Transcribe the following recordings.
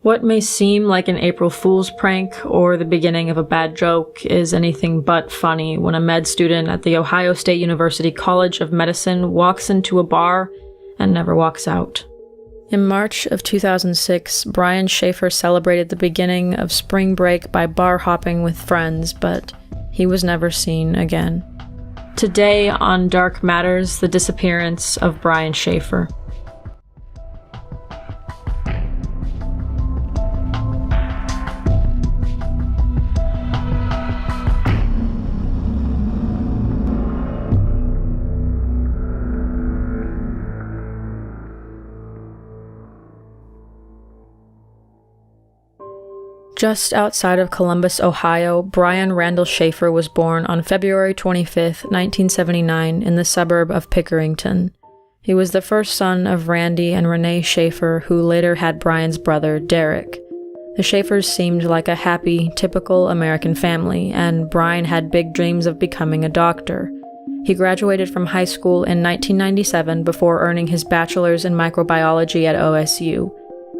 What may seem like an April Fool's prank or the beginning of a bad joke is anything but funny when a med student at The Ohio State University College of Medicine walks into a bar and never walks out. In March of 2006, Brian Shaffer celebrated the beginning of spring break by bar hopping with friends, but he was never seen again. Today on Dark Matters, the disappearance of Brian Shaffer. Just outside of Columbus, Ohio, Brian Randall Shaffer was born on February 25, 1979, in the suburb of Pickerington. He was the first son of Randy and Renee Shaffer, who later had Brian's brother, Derek. The Shaffers seemed like a happy, typical American family, and Brian had big dreams of becoming a doctor. He graduated from high school in 1997 before earning his bachelor's in microbiology at OSU.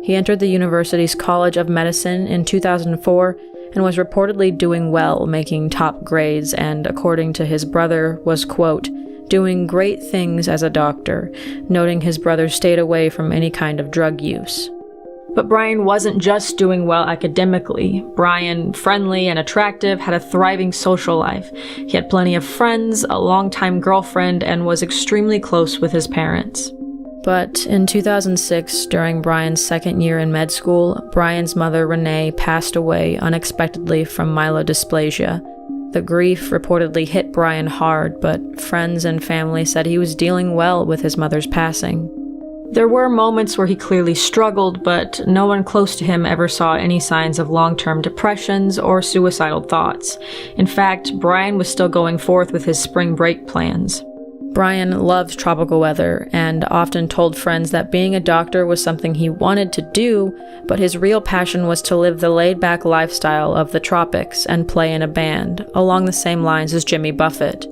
He entered the university's College of Medicine in 2004 and was reportedly doing well, making top grades, and, according to his brother, was, quote, doing great things as a doctor, noting his brother stayed away from any kind of drug use. But Brian wasn't just doing well academically. Brian, friendly and attractive, had a thriving social life. He had plenty of friends, a longtime girlfriend, and was extremely close with his parents. But in 2006, during Brian's second year in med school, Brian's mother, Renee, passed away unexpectedly from myelodysplasia. The grief reportedly hit Brian hard, but friends and family said he was dealing well with his mother's passing. There were moments where he clearly struggled, but no one close to him ever saw any signs of long-term depressions or suicidal thoughts. In fact, Brian was still going forth with his spring break plans. Brian loved tropical weather and often told friends that being a doctor was something he wanted to do, but his real passion was to live the laid-back lifestyle of the tropics and play in a band, along the same lines as Jimmy Buffett.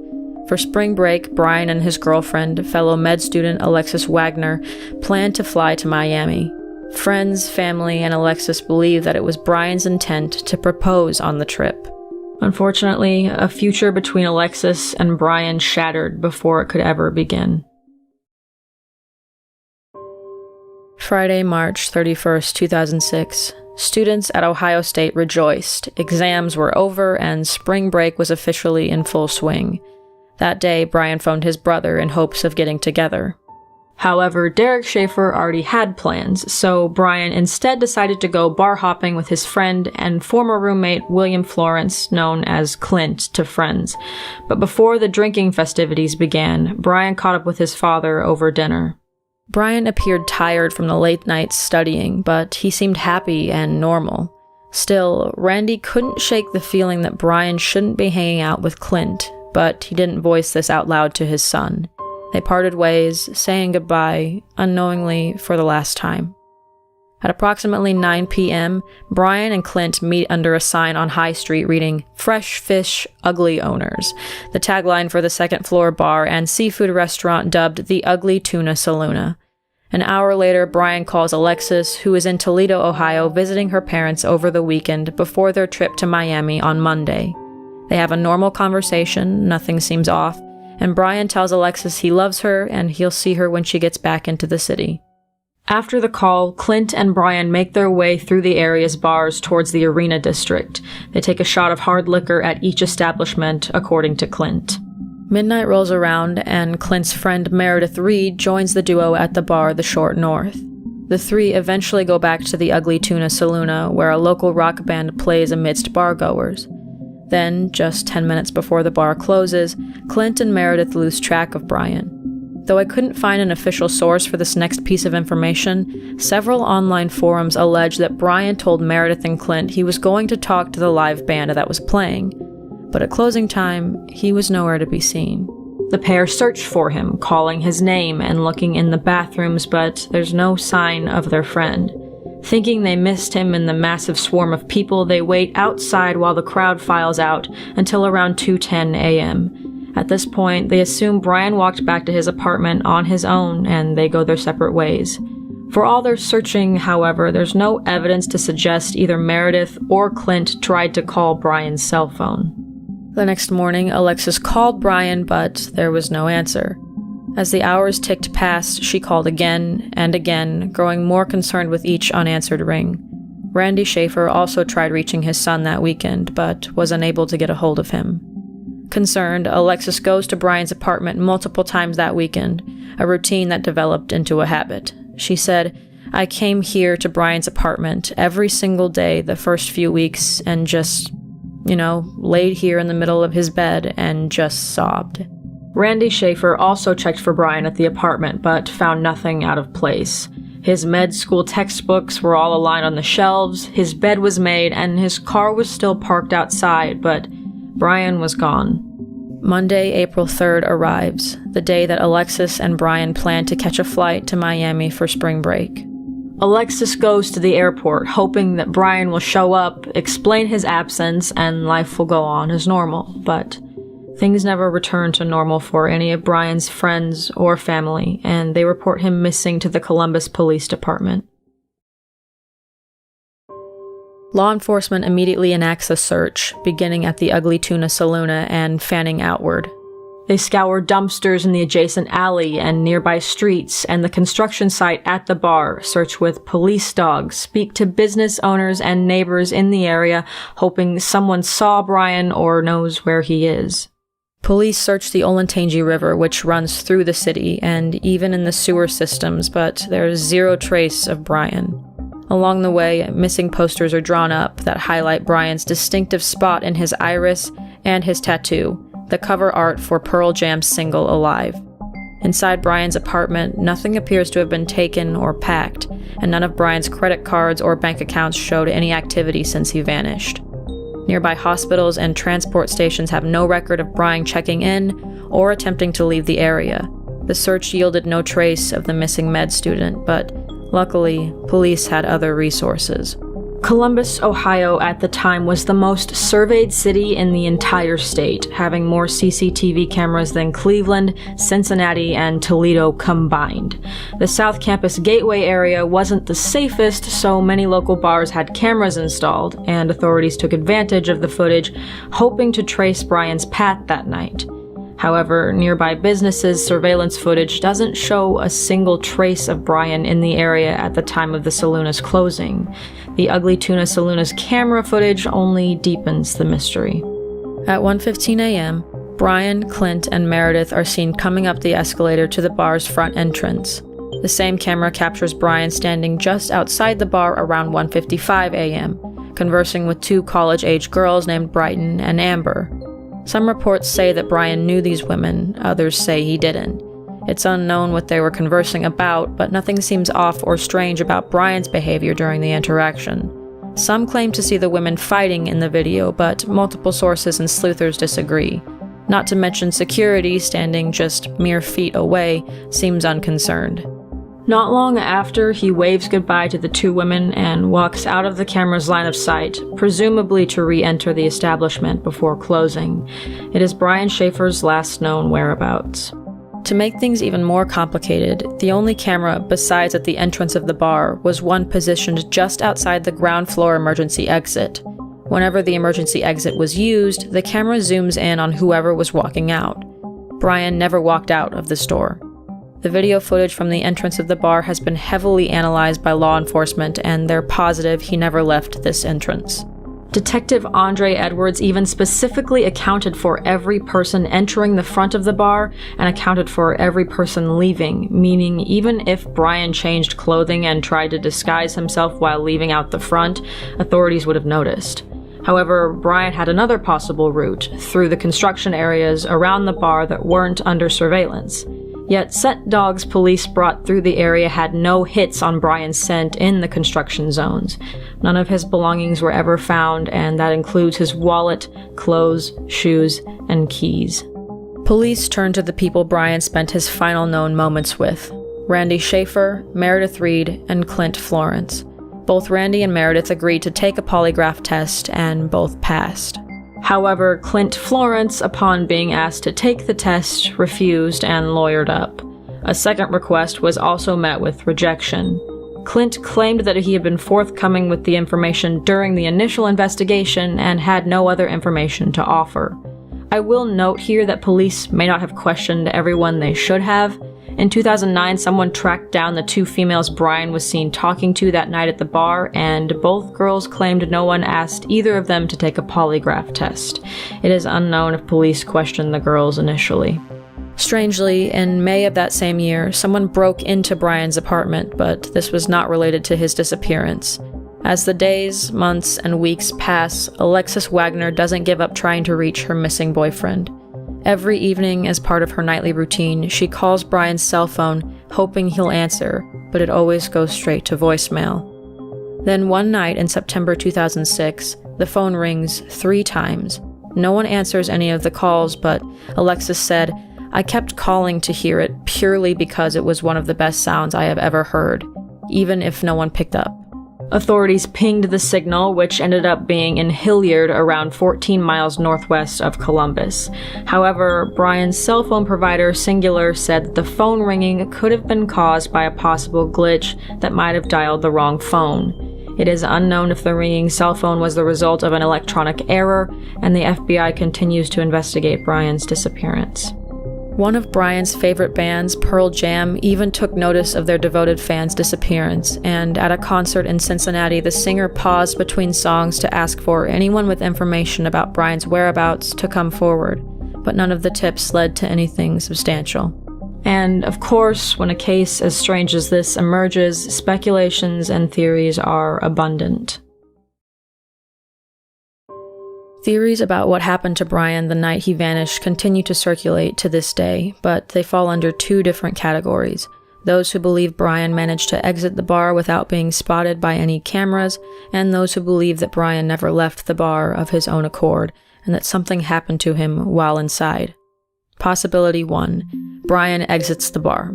For spring break, Brian and his girlfriend, fellow med student Alexis Wagner, planned to fly to Miami. Friends, family, and Alexis believed that it was Brian's intent to propose on the trip. Unfortunately, a future between Alexis and Brian shattered before it could ever begin. Friday, March 31st, 2006. Students at Ohio State rejoiced. Exams were over and spring break was officially in full swing. That day, Brian phoned his brother in hopes of getting together. However, Derek Shaffer already had plans, so Brian instead decided to go bar hopping with his friend and former roommate William Florence, known as Clint to friends. But before the drinking festivities began, Brian caught up with his father over dinner. Brian appeared tired from the late nights studying, but he seemed happy and normal. Still, Randy couldn't shake the feeling that Brian shouldn't be hanging out with Clint, but he didn't voice this out loud to his son. They parted ways, saying goodbye, unknowingly for the last time. At approximately 9 p.m., Brian and Clint meet under a sign on High Street reading, "Fresh Fish, Ugly Owners," the tagline for the second-floor bar and seafood restaurant dubbed the Ugly Tuna Saloona. An hour later, Brian calls Alexis, who is in Toledo, Ohio, visiting her parents over the weekend before their trip to Miami on Monday. They have a normal conversation, nothing seems off, and Brian tells Alexis he loves her and he'll see her when she gets back into the city. After the call, Clint and Brian make their way through the area's bars towards the Arena District. They take a shot of hard liquor at each establishment, according to Clint. Midnight rolls around and Clint's friend Meredith Reed joins the duo at the bar The Short North. The three eventually go back to the Ugly Tuna Saloona, where a local rock band plays amidst bargoers. Then, just 10 minutes before the bar closes, Clint and Meredith lose track of Brian. Though I couldn't find an official source for this next piece of information, several online forums allege that Brian told Meredith and Clint he was going to talk to the live band that was playing. But at closing time, he was nowhere to be seen. The pair search for him, calling his name and looking in the bathrooms, but there's no sign of their friend. Thinking they missed him in the massive swarm of people, they wait outside while the crowd files out until around 2:10 a.m. At this point, they assume Brian walked back to his apartment on his own and they go their separate ways. For all their searching, however, there's no evidence to suggest either Meredith or Clint tried to call Brian's cell phone. The next morning, Alexis called Brian, but there was no answer. As the hours ticked past, she called again and again, growing more concerned with each unanswered ring. Randy Shaffer also tried reaching his son that weekend, but was unable to get a hold of him. Concerned, Alexis goes to Brian's apartment multiple times that weekend, a routine that developed into a habit. She said, "I came here to Brian's apartment every single day the first few weeks and just, laid here in the middle of his bed and just sobbed." Randy Shaffer also checked for Brian at the apartment, but found nothing out of place. His med school textbooks were all aligned on the shelves, his bed was made, and his car was still parked outside, but Brian was gone. Monday, April 3rd arrives, the day that Alexis and Brian plan to catch a flight to Miami for spring break. Alexis goes to the airport, hoping that Brian will show up, explain his absence, and life will go on as normal, but things never return to normal for any of Brian's friends or family, and they report him missing to the Columbus Police Department. Law enforcement immediately enacts a search, beginning at the Ugly Tuna Saloona and fanning outward. They scour dumpsters in the adjacent alley and nearby streets and the construction site at the bar, search with police dogs, speak to business owners and neighbors in the area, hoping someone saw Brian or knows where he is. Police search the Olentangy River, which runs through the city, and even in the sewer systems, but there's zero trace of Brian. Along the way, missing posters are drawn up that highlight Brian's distinctive spot in his iris and his tattoo, the cover art for Pearl Jam's single Alive. Inside Brian's apartment, nothing appears to have been taken or packed, and none of Brian's credit cards or bank accounts showed any activity since he vanished. Nearby hospitals and transport stations have no record of Brian checking in or attempting to leave the area. The search yielded no trace of the missing med student, but luckily, police had other resources. Columbus, Ohio at the time was the most surveyed city in the entire state, having more CCTV cameras than Cleveland, Cincinnati, and Toledo combined. The South Campus Gateway area wasn't the safest, so many local bars had cameras installed, and authorities took advantage of the footage, hoping to trace Brian's path that night. However, nearby businesses' surveillance footage doesn't show a single trace of Brian in the area at the time of the Saloona's closing. The Ugly Tuna Saloona's camera footage only deepens the mystery. At 1:15 a.m., Brian, Clint, and Meredith are seen coming up the escalator to the bar's front entrance. The same camera captures Brian standing just outside the bar around 1:55 a.m., conversing with two college-age girls named Brighton and Amber. Some reports say that Brian knew these women, others say he didn't. It's unknown what they were conversing about, but nothing seems off or strange about Brian's behavior during the interaction. Some claim to see the women fighting in the video, but multiple sources and sleuthers disagree. Not to mention security, standing just mere feet away, seems unconcerned. Not long after, he waves goodbye to the two women and walks out of the camera's line of sight, presumably to re-enter the establishment before closing. It is Brian Shaffer's last known whereabouts. To make things even more complicated, the only camera besides at the entrance of the bar was one positioned just outside the ground floor emergency exit. Whenever the emergency exit was used, the camera zooms in on whoever was walking out. Brian never walked out of the store. The video footage from the entrance of the bar has been heavily analyzed by law enforcement, and they're positive he never left this entrance. Detective Andre Edwards even specifically accounted for every person entering the front of the bar and accounted for every person leaving, meaning even if Brian changed clothing and tried to disguise himself while leaving out the front, authorities would have noticed. However, Brian had another possible route, through the construction areas around the bar that weren't under surveillance. Yet scent dogs police brought through the area had no hits on Brian's scent in the construction zones. None of his belongings were ever found, and that includes his wallet, clothes, shoes, and keys. Police turned to the people Brian spent his final known moments with: Randy Shaffer, Meredith Reed, and Clint Florence. Both Randy and Meredith agreed to take a polygraph test, and both passed. However, Clint Florence, upon being asked to take the test, refused and lawyered up. A second request was also met with rejection. Clint claimed that he had been forthcoming with the information during the initial investigation and had no other information to offer. I will note here that police may not have questioned everyone they should have. In 2009, someone tracked down the two females Brian was seen talking to that night at the bar, and both girls claimed no one asked either of them to take a polygraph test. It is unknown if police questioned the girls initially. Strangely, in May of that same year, someone broke into Brian's apartment, but this was not related to his disappearance. As the days, months, and weeks pass, Alexis Wagner doesn't give up trying to reach her missing boyfriend. Every evening, as part of her nightly routine, she calls Brian's cell phone, hoping he'll answer, but it always goes straight to voicemail. Then one night in September 2006, the phone rings 3 times. No one answers any of the calls, but Alexis said, "I kept calling to hear it purely because it was one of the best sounds I have ever heard, even if no one picked up." Authorities pinged the signal, which ended up being in Hilliard, around 14 miles northwest of Columbus. However, Brian's cell phone provider, Singular, said that the phone ringing could have been caused by a possible glitch that might have dialed the wrong phone. It is unknown if the ringing cell phone was the result of an electronic error, and the FBI continues to investigate Brian's disappearance. One of Brian's favorite bands, Pearl Jam, even took notice of their devoted fans' disappearance, and at a concert in Cincinnati, the singer paused between songs to ask for anyone with information about Brian's whereabouts to come forward, but none of the tips led to anything substantial. And, of course, when a case as strange as this emerges, speculations and theories are abundant. Theories about what happened to Brian the night he vanished continue to circulate to this day, but they fall under 2 different categories. Those who believe Brian managed to exit the bar without being spotted by any cameras, and those who believe that Brian never left the bar of his own accord, and that something happened to him while inside. Possibility 1. Brian exits the bar.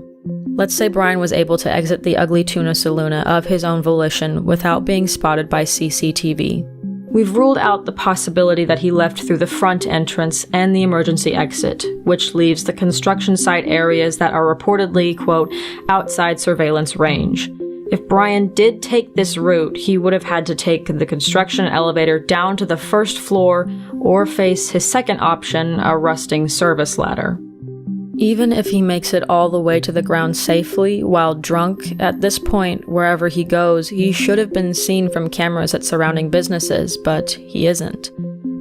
Let's say Brian was able to exit the Ugly Tuna Saloona of his own volition without being spotted by CCTV. We've ruled out the possibility that he left through the front entrance and the emergency exit, which leaves the construction site areas that are reportedly, quote, outside surveillance range. If Brian did take this route, he would have had to take the construction elevator down to the first floor or face his second option, a rusting service ladder. Even if he makes it all the way to the ground safely while drunk, at this point, wherever he goes, he should have been seen from cameras at surrounding businesses, but he isn't.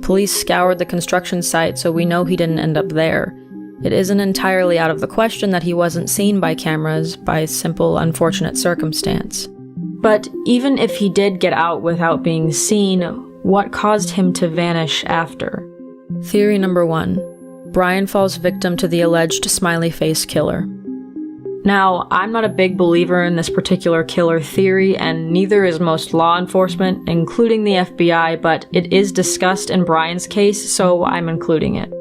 Police scoured the construction site, so we know he didn't end up there. It isn't entirely out of the question that he wasn't seen by cameras by simple unfortunate circumstance. But even if he did get out without being seen, what caused him to vanish after? Theory number 1. Brian falls victim to the alleged smiley face killer. Now, I'm not a big believer in this particular killer theory, and neither is most law enforcement, including the FBI, but it is discussed in Brian's case, so I'm including it.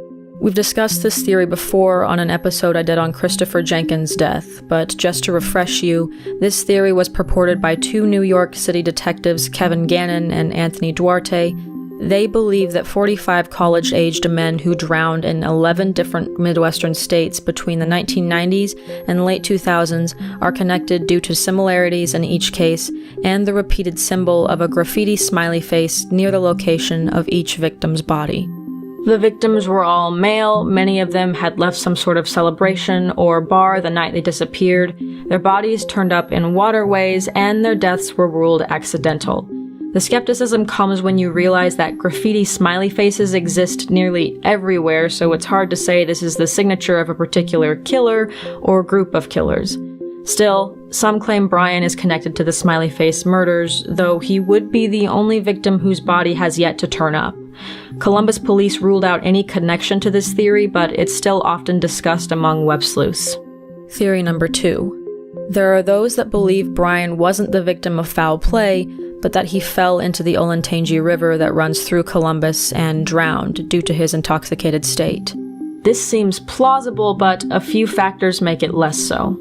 We've discussed this theory before on an episode I did on Christopher Jenkins' death, but just to refresh you, this theory was purported by 2 New York City detectives, Kevin Gannon and Anthony Duarte. They believe that 45 college-aged men who drowned in 11 different Midwestern states between the 1990s and late 2000s are connected due to similarities in each case and the repeated symbol of a graffiti smiley face near the location of each victim's body. The victims were all male, many of them had left some sort of celebration or bar the night they disappeared, their bodies turned up in waterways, and their deaths were ruled accidental. The skepticism comes when you realize that graffiti smiley faces exist nearly everywhere, so it's hard to say this is the signature of a particular killer or group of killers. Still, some claim Brian is connected to the smiley face murders, though he would be the only victim whose body has yet to turn up. Columbus police ruled out any connection to this theory, but it's still often discussed among web sleuths. Theory number 2. There are those that believe Brian wasn't the victim of foul play, but that he fell into the Olentangy River that runs through Columbus and drowned due to his intoxicated state. This seems plausible, but a few factors make it less so.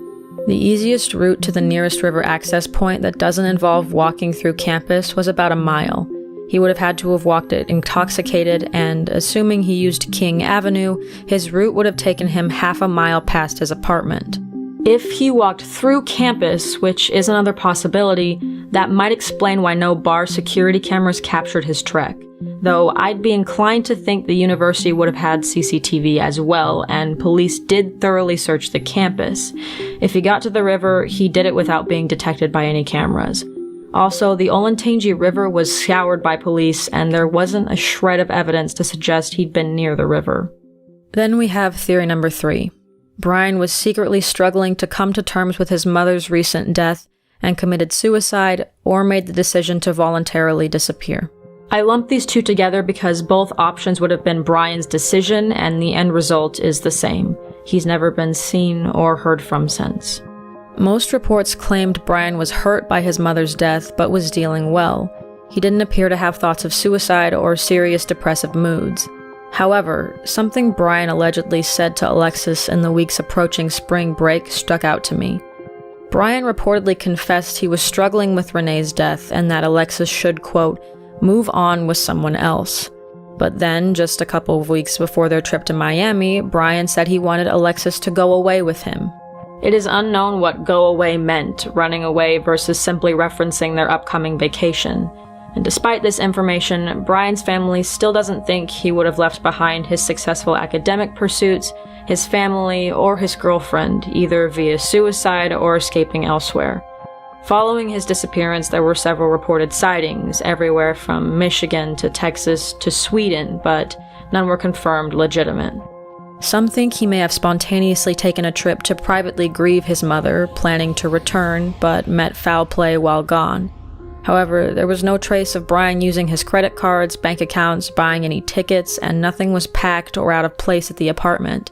The easiest route to the nearest river access point that doesn't involve walking through campus was about a mile. He would have had to have walked it intoxicated, and assuming he used King Avenue, his route would have taken him half a mile past his apartment. If he walked through campus, which is another possibility, that might explain why no bar security cameras captured his trek. Though I'd be inclined to think the university would have had CCTV as well, and police did thoroughly search the campus. If he got to the river, he did it without being detected by any cameras. Also, the Olentangy River was scoured by police, and there wasn't a shred of evidence to suggest he'd been near the river. Then we have theory number 3. Brian was secretly struggling to come to terms with his mother's recent death and committed suicide or made the decision to voluntarily disappear. I lumped these two together because both options would have been Brian's decision, and the end result is the same. He's never been seen or heard from since. Most reports claimed Brian was hurt by his mother's death but was dealing well. He didn't appear to have thoughts of suicide or serious depressive moods. However, something Brian allegedly said to Alexis in the weeks approaching spring break stuck out to me. Brian reportedly confessed he was struggling with Renee's death and that Alexis should, quote, move on with someone else. But then, just a couple of weeks before their trip to Miami, Brian said he wanted Alexis to go away with him. It is unknown what go away meant, running away versus simply referencing their upcoming vacation. And despite this information, Brian's family still doesn't think he would have left behind his successful academic pursuits, his family, or his girlfriend, either via suicide or escaping elsewhere. Following his disappearance, there were several reported sightings, everywhere from Michigan to Texas to Sweden, but none were confirmed legitimate. Some think he may have spontaneously taken a trip to privately grieve his mother, planning to return, but met foul play while gone. However, there was no trace of Brian using his credit cards, bank accounts, buying any tickets, and nothing was packed or out of place at the apartment.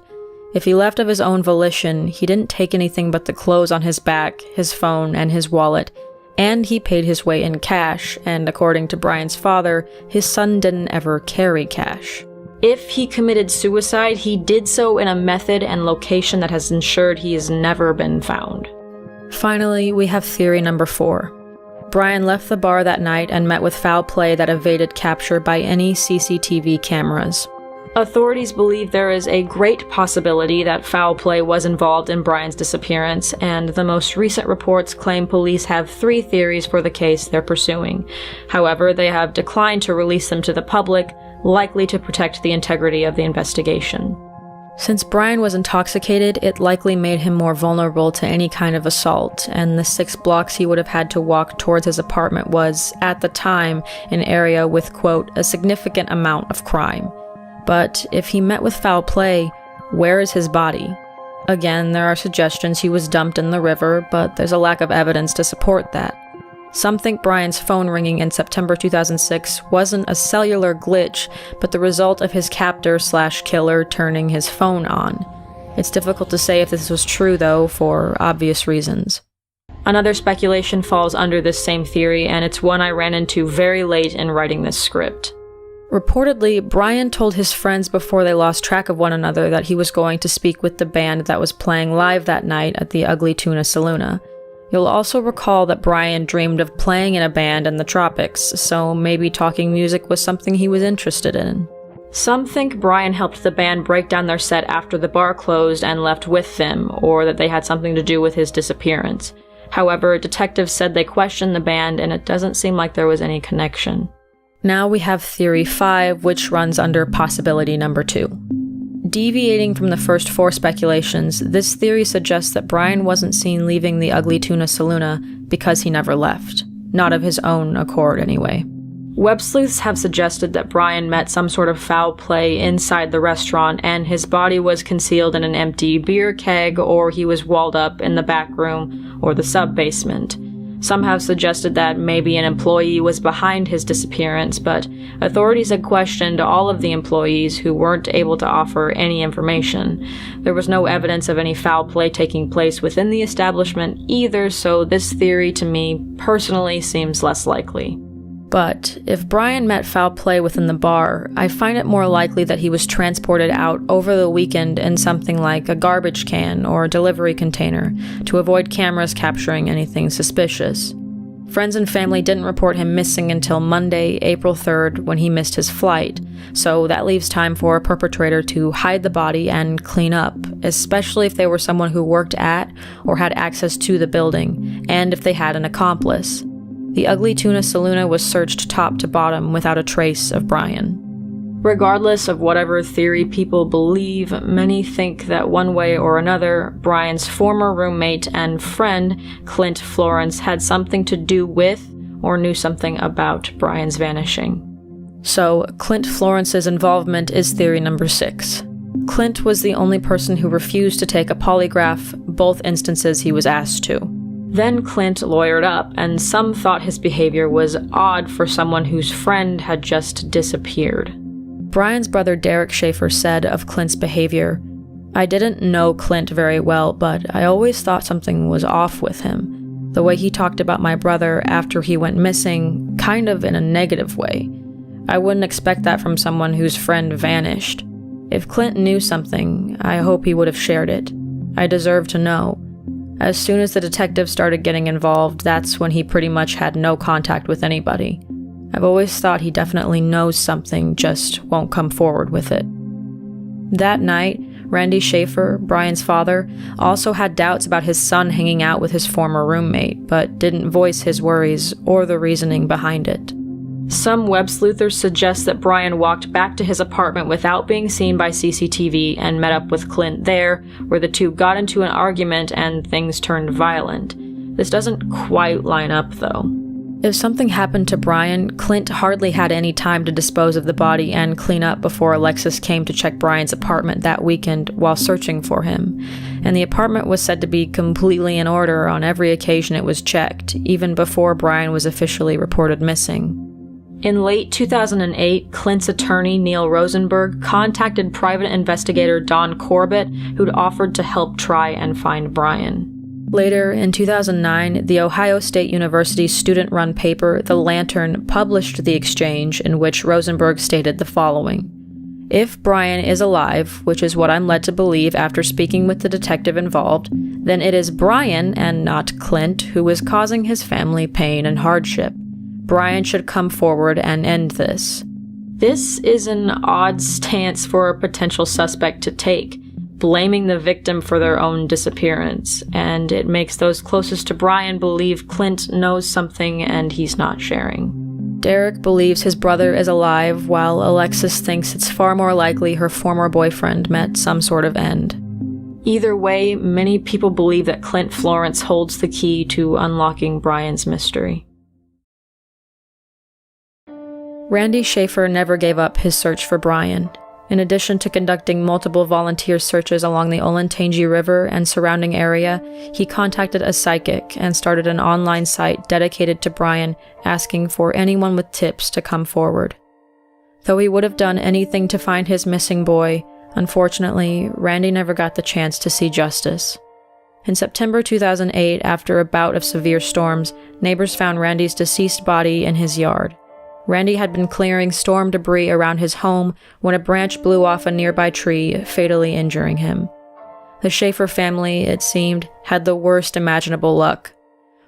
If he left of his own volition, he didn't take anything but the clothes on his back, his phone, and his wallet, and he paid his way in cash, and according to Brian's father, his son didn't ever carry cash. If he committed suicide, he did so in a method and location that has ensured he has never been found. Finally, we have theory number 4. Brian left the bar that night and met with foul play that evaded capture by any CCTV cameras. Authorities believe there is a great possibility that foul play was involved in Brian's disappearance, and the most recent reports claim police have 3 theories for the case they're pursuing. However, they have declined to release them to the public, likely to protect the integrity of the investigation. Since Brian was intoxicated, it likely made him more vulnerable to any kind of assault, and the 6 blocks he would have had to walk towards his apartment was, at the time, an area with, quote, a significant amount of crime. But if he met with foul play, where is his body? Again, there are suggestions he was dumped in the river, but there's a lack of evidence to support that. Some think Brian's phone ringing in September 2006 wasn't a cellular glitch, but the result of his captor/killer turning his phone on. It's difficult to say if this was true, though, for obvious reasons. Another speculation falls under this same theory, and it's one I ran into very late in writing this script. Reportedly, Brian told his friends before they lost track of one another that he was going to speak with the band that was playing live that night at the Ugly Tuna Saloona. You'll also recall that Brian dreamed of playing in a band in the tropics, so maybe talking music was something he was interested in. Some think Brian helped the band break down their set after the bar closed and left with them, or that they had something to do with his disappearance. However, detectives said they questioned the band, and it doesn't seem like there was any connection. Now we have Theory 5, which runs under possibility number 2. Deviating from the first 4 speculations, this theory suggests that Brian wasn't seen leaving the Ugly Tuna Saloona because he never left. Not of his own accord, anyway. Web sleuths have suggested that Brian met some sort of foul play inside the restaurant and his body was concealed in an empty beer keg, or he was walled up in the back room or the sub-basement. Some have suggested that maybe an employee was behind his disappearance, but authorities had questioned all of the employees who weren't able to offer any information. There was no evidence of any foul play taking place within the establishment either, so this theory to me personally seems less likely. But if Brian met foul play within the bar, I find it more likely that he was transported out over the weekend in something like a garbage can or delivery container to avoid cameras capturing anything suspicious. Friends and family didn't report him missing until Monday, April 3rd, when he missed his flight, so that leaves time for a perpetrator to hide the body and clean up, especially if they were someone who worked at or had access to the building, and if they had an accomplice. The Ugly Tuna Saloona was searched top to bottom without a trace of Brian. Regardless of whatever theory people believe, many think that one way or another, Brian's former roommate and friend, Clint Florence, had something to do with or knew something about Brian's vanishing. So, Clint Florence's involvement is theory number 6. Clint was the only person who refused to take a polygraph, both instances he was asked to. Then Clint lawyered up, and some thought his behavior was odd for someone whose friend had just disappeared. Brian's brother Derek Shaffer said of Clint's behavior, "I didn't know Clint very well, but I always thought something was off with him. The way he talked about my brother after he went missing, kind of in a negative way. I wouldn't expect that from someone whose friend vanished. If Clint knew something, I hope he would have shared it. I deserve to know. As soon as the detectives started getting involved, that's when he pretty much had no contact with anybody. I've always thought he definitely knows something, just won't come forward with it." That night, Randy Shaffer, Brian's father, also had doubts about his son hanging out with his former roommate, but didn't voice his worries or the reasoning behind it. Some web sleuthers suggest that Brian walked back to his apartment without being seen by CCTV and met up with Clint there, where the two got into an argument and things turned violent. This doesn't quite line up, though. If something happened to Brian, Clint hardly had any time to dispose of the body and clean up before Alexis came to check Brian's apartment that weekend while searching for him, and the apartment was said to be completely in order on every occasion it was checked, even before Brian was officially reported missing. In late 2008, Clint's attorney, Neil Rosenberg, contacted private investigator Don Corbett, who'd offered to help try and find Brian. Later, in 2009, the Ohio State University student-run paper, The Lantern, published the exchange in which Rosenberg stated the following: "If Brian is alive, which is what I'm led to believe after speaking with the detective involved, then it is Brian and not Clint who is causing his family pain and hardship. Brian should come forward and end this." This is an odd stance for a potential suspect to take, blaming the victim for their own disappearance, and it makes those closest to Brian believe Clint knows something and he's not sharing. Derek believes his brother is alive, while Alexis thinks it's far more likely her former boyfriend met some sort of end. Either way, many people believe that Clint Florence holds the key to unlocking Brian's mystery. Randy Shaffer never gave up his search for Brian. In addition to conducting multiple volunteer searches along the Olentangy River and surrounding area, he contacted a psychic and started an online site dedicated to Brian, asking for anyone with tips to come forward. Though he would have done anything to find his missing boy, unfortunately, Randy never got the chance to see justice. In September 2008, after a bout of severe storms, neighbors found Randy's deceased body in his yard. Randy had been clearing storm debris around his home when a branch blew off a nearby tree, fatally injuring him. The Shaffer family, it seemed, had the worst imaginable luck.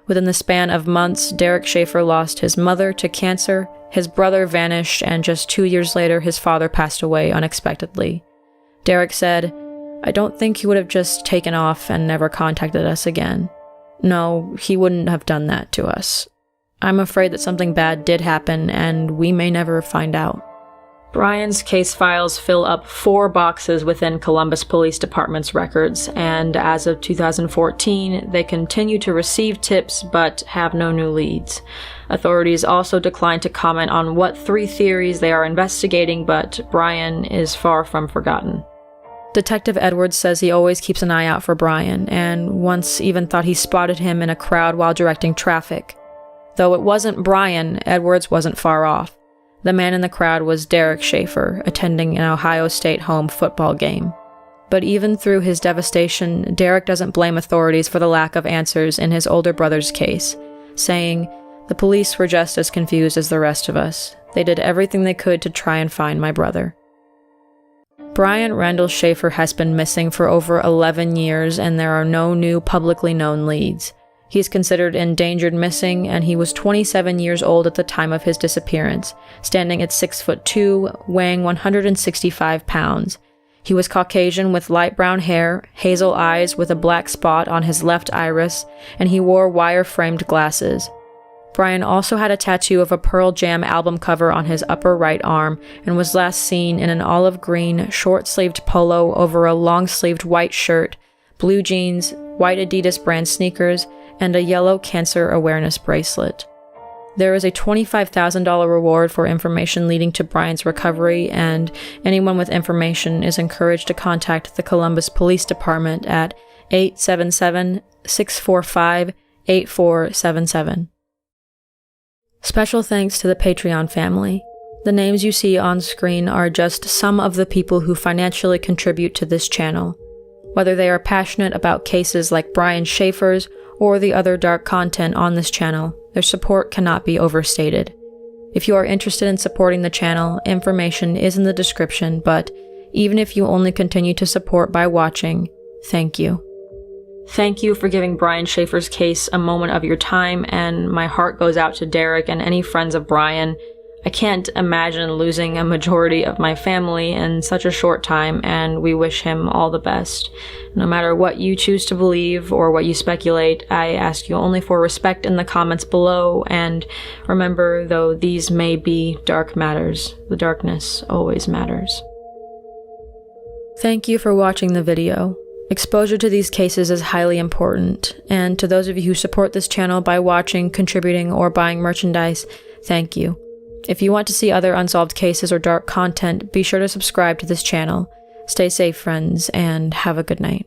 Within the span of months, Derek Shaffer lost his mother to cancer, his brother vanished, and just 2 years later his father passed away unexpectedly. Derek said, "I don't think he would have just taken off and never contacted us again. No, he wouldn't have done that to us. I'm afraid that something bad did happen, and we may never find out." Brian's case files fill up 4 boxes within Columbus Police Department's records, and as of 2014, they continue to receive tips but have no new leads. Authorities also decline to comment on what 3 theories they are investigating, but Brian is far from forgotten. Detective Edwards says he always keeps an eye out for Brian, and once even thought he spotted him in a crowd while directing traffic. Though it wasn't Brian, Edwards wasn't far off. The man in the crowd was Derek Shaffer, attending an Ohio State home football game. But even through his devastation, Derek doesn't blame authorities for the lack of answers in his older brother's case, saying, "The police were just as confused as the rest of us. They did everything they could to try and find my brother." Brian Randall Shaffer has been missing for over 11 years, and there are no new publicly known leads. He is considered endangered missing, and he was 27 years old at the time of his disappearance, standing at 6'2", weighing 165 pounds. He was Caucasian with light brown hair, hazel eyes with a black spot on his left iris, and he wore wire-framed glasses. Brian also had a tattoo of a Pearl Jam album cover on his upper right arm and was last seen in an olive green, short-sleeved polo over a long-sleeved white shirt, blue jeans, white Adidas brand sneakers, and a yellow cancer awareness bracelet. There is a $25,000 reward for information leading to Brian's recovery, and anyone with information is encouraged to contact the Columbus Police Department at 877-645-8477. Special thanks to the Patreon family. The names you see on screen are just some of the people who financially contribute to this channel. Whether they are passionate about cases like Brian Shaffer's or the other dark content on this channel, their support cannot be overstated. If you are interested in supporting the channel, information is in the description, but even if you only continue to support by watching, thank you. Thank you for giving Brian Shaffer's case a moment of your time, and my heart goes out to Derek and any friends of Brian. I can't imagine losing a majority of my family in such a short time, and we wish him all the best. No matter what you choose to believe or what you speculate, I ask you only for respect in the comments below, and remember, though these may be dark matters, the darkness always matters. Thank you for watching the video. Exposure to these cases is highly important, and to those of you who support this channel by watching, contributing, or buying merchandise, thank you. If you want to see other unsolved cases or dark content, be sure to subscribe to this channel. Stay safe, friends, and have a good night.